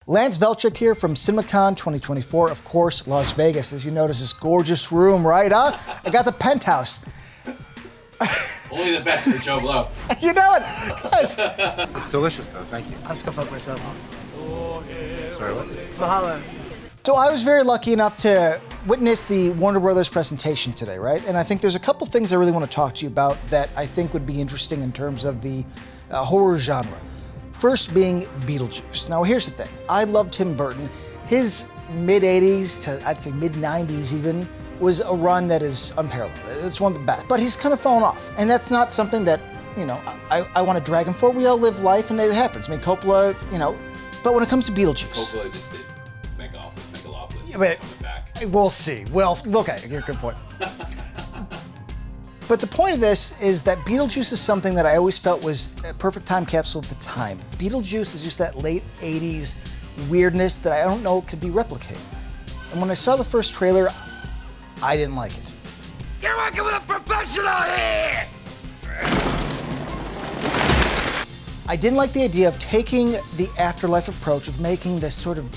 Lance Velchuk here from CinemaCon 2024, of course, Las Vegas. As you notice, this gorgeous room, right? I got the penthouse. Only the best for Joblo. You know it, guys. It's delicious, though. Thank you. I'll just go fuck myself. Sorry, what? Mahalo. So I was very lucky enough to witness the Warner Brothers presentation today, right? And I think there's a couple things I really want to talk to you about that I think would be interesting in terms of the horror genre. First being Beetlejuice. Now here's the thing, I love Tim Burton. His mid-80s to I'd say mid-90s even was a run that is unparalleled. It's one of the best, but he's kind of fallen off. And that's not something that, you know, I want to drag him for. We all live life and it happens. I mean, Coppola, you know, but when it comes to Beetlejuice. Coppola just did Megalopolis Yeah, but on the back. We'll see. Well, okay, you're a good point. But the point of this is that Beetlejuice is something that I always felt was a perfect time capsule of the time. Beetlejuice is just that late 80s weirdness that I don't know could be replicated. And when I saw the first trailer, I didn't like it. You're working with a professional here! I didn't like the idea of taking the afterlife approach of making this sort of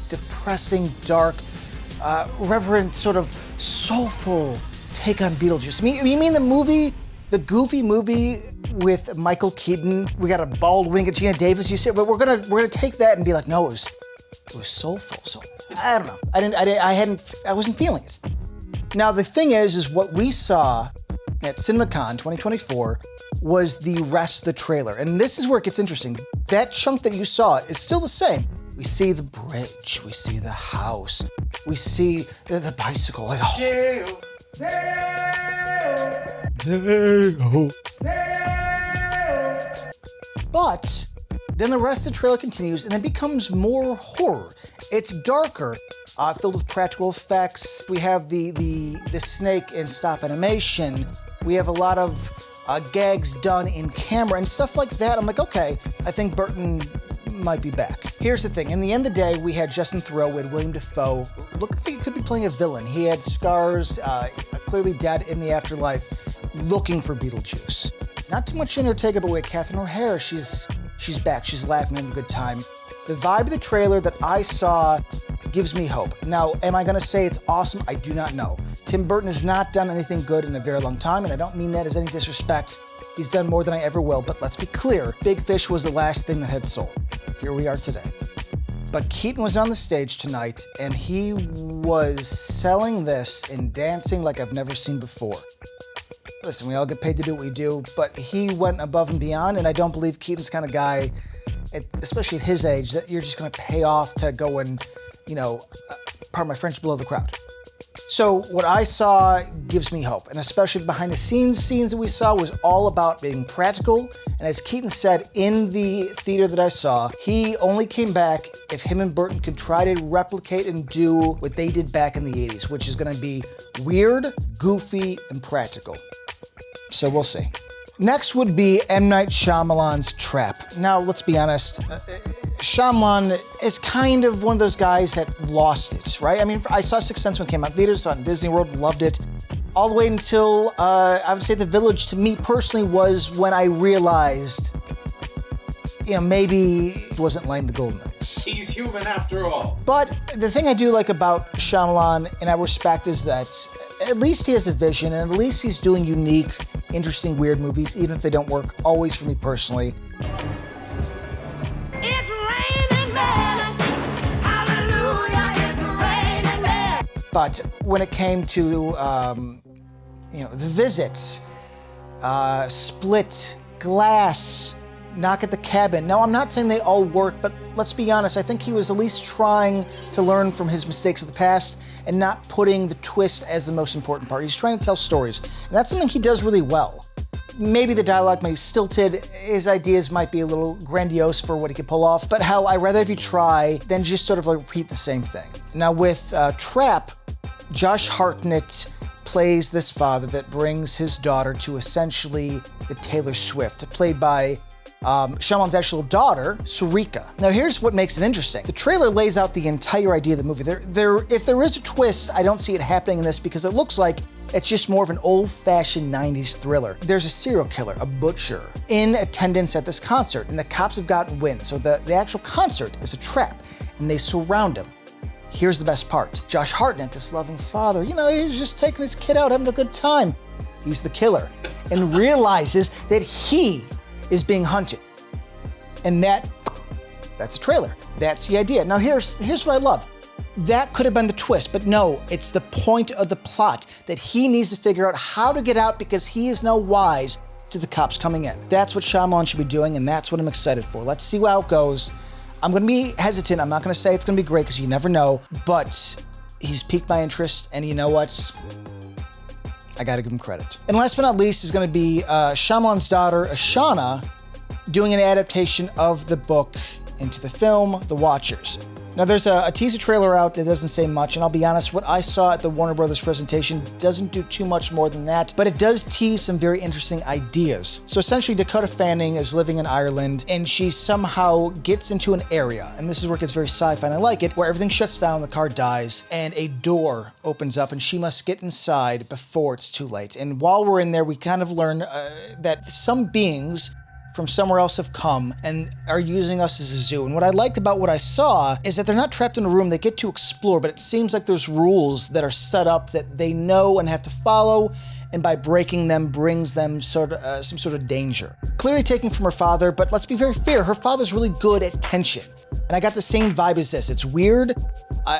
depressing, dark, reverent, sort of soulful take on Beetlejuice. You mean the movie, the goofy movie with Michael Keaton? We got a bald wing at Gina Davis. You said, but we're gonna take that and be like, no, it was soulful. So I don't know. I wasn't feeling it. Now the thing is what we saw at CinemaCon 2024 was the rest of the trailer, and this is where it gets interesting. That chunk that you saw is still the same. We see the bridge, we see the house, we see the bicycle. Like, oh. But then the rest of the trailer continues and it becomes more horror. It's darker, filled with practical effects. We have the snake in stop animation. We have a lot of gags done in camera and stuff like that. I'm like, okay, I think Burton might be back. Here's the thing, in the end of the day, we had Justin Theroux, we had William Dafoe. Looked like he could be playing a villain. He had scars, clearly dead in the afterlife, looking for Beetlejuice. Not too much Jenna Ortega, but we had Catherine O'Hara. She's back, she's laughing, having a good time. The vibe of the trailer that I saw gives me hope. Now, am I gonna say it's awesome? I do not know. Tim Burton has not done anything good in a very long time, and I don't mean that as any disrespect. He's done more than I ever will, but let's be clear, Big Fish was the last thing that had soul. Here we are today. But Keaton was on the stage tonight, and he was selling this and dancing like I've never seen before. Listen, we all get paid to do what we do, but he went above and beyond, and I don't believe Keaton's the kind of guy, especially at his age, that you're just gonna pay off to go and, you know, pardon my French, blow the crowd. So what I saw gives me hope, and especially behind the scenes that we saw was all about being practical. And as Keaton said in the theater that I saw, he only came back if him and Burton could try to replicate and do what they did back in the 80s, which is gonna be weird, goofy, and practical. So we'll see. Next would be M. Night Shyamalan's Trap. Now, let's be honest, Shyamalan is kind of one of those guys that lost it, right? I mean, I saw Sixth Sense when it came out in theaters, saw it in Disney World, loved it. All the way until, I would say The Village, to me personally, was when I realized, you know, maybe he wasn't laying the golden eggs. He's human after all. But the thing I do like about Shyamalan, and I respect, is that at least he has a vision, and at least he's doing unique, interesting, weird movies, even if they don't work always for me personally. It's raining men! Hallelujah, it's raining men! But when it came to, you know, The Visit, Split, Glass, Knock at the Cabin. Now, I'm not saying they all work, but let's be honest, I think he was at least trying to learn from his mistakes of the past and not putting the twist as the most important part. He's trying to tell stories, and that's something he does really well. Maybe the dialogue may be stilted, his ideas might be a little grandiose for what he could pull off, but hell, I'd rather if you try than just sort of like repeat the same thing. Now with Trap, Josh Hartnett plays this father that brings his daughter to essentially the Taylor Swift, played by Shyamalan's actual daughter, Sarika. Now here's what makes it interesting. The trailer lays out the entire idea of the movie. If there is a twist, I don't see it happening in this because it looks like it's just more of an old-fashioned 90s thriller. There's a serial killer, a butcher, in attendance at this concert, and the cops have gotten wind, so the actual concert is a trap. and they surround him. Here's the best part. Josh Hartnett, this loving father, he's just taking his kid out, having a good time. He's the killer and realizes that he is being hunted. And that's a trailer. That's the idea. Now here's what I love. That could have been the twist, but no, it's the point of the plot that he needs to figure out how to get out because he is now wise to the cops coming in. That's what Shyamalan should be doing, and that's what I'm excited for. Let's see how it goes. I'm gonna be hesitant. I'm not gonna say it's gonna be great because you never know, but he's piqued my interest, and you know what? I gotta give him credit. And last but not least is gonna be Shyamalan's daughter, Ashana, doing an adaptation of the book into the film, The Watchers. Now there's a teaser trailer out that doesn't say much, and I'll be honest, what I saw at the Warner Brothers presentation doesn't do too much more than that, but it does tease some very interesting ideas. So essentially Dakota Fanning is living in Ireland, and she somehow gets into an area, and this is where it gets very sci-fi, and I like it, where everything shuts down, the car dies, and a door opens up, and she must get inside before it's too late. And while we're in there, we kind of learn that some beings from somewhere else have come and are using us as a zoo. And what I liked about what I saw is that they're not trapped in a room, they get to explore, but it seems like there's rules that are set up that they know and have to follow, and by breaking them brings them some sort of danger. Clearly taken from her father, but let's be very fair, her father's really good at tension. And I got the same vibe as this. It's weird,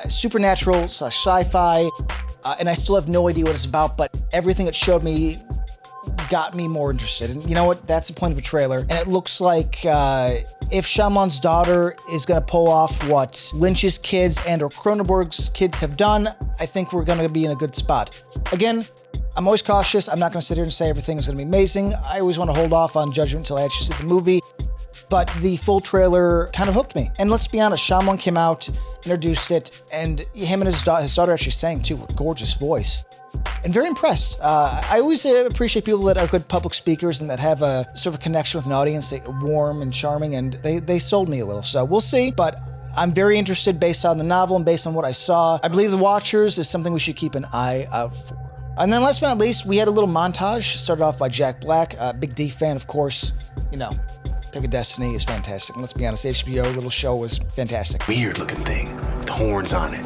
supernatural / sci-fi, and I still have no idea what it's about, but everything it showed me got me more interested. And you know what? That's the point of a trailer. And it looks like if Shyamalan's daughter is going to pull off what Lynch's kids and or Cronenberg's kids have done, I think we're going to be in a good spot. Again, I'm always cautious. I'm not going to sit here and say everything is going to be amazing. I always want to hold off on judgment until I actually see the movie. But the full trailer kind of hooked me. And let's be honest, Shyamalan came out, introduced it, and him and his daughter actually sang too, with a gorgeous voice. And very impressed. I always appreciate people that are good public speakers and that have a sort of connection with an audience, warm and charming, and they sold me a little. So we'll see, but I'm very interested based on the novel and based on what I saw. I believe The Watchers is something we should keep an eye out for. And then last but not least, we had a little montage, started off by Jack Black, Big D fan, of course. Pick a Destiny is fantastic. And let's be honest, HBO little show was fantastic. Weird looking thing, with horns on it.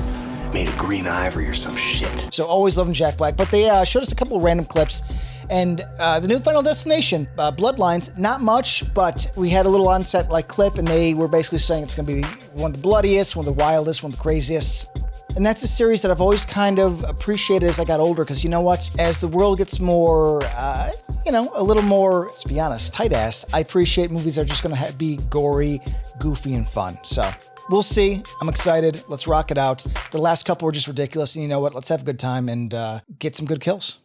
Made of green ivory or some shit. So always loving Jack Black, but they showed us a couple of random clips. And the new Final Destination, Bloodlines, not much, but we had a little on-set clip, and they were basically saying it's going to be one of the bloodiest, one of the wildest, one of the craziest. And that's a series that I've always kind of appreciated as I got older, because you know what? As the world gets more, a little more, let's be honest, tight-assed, I appreciate movies that are just going to be gory, goofy, and fun. So we'll see. I'm excited. Let's rock it out. The last couple were just ridiculous, and you know what? Let's have a good time and get some good kills.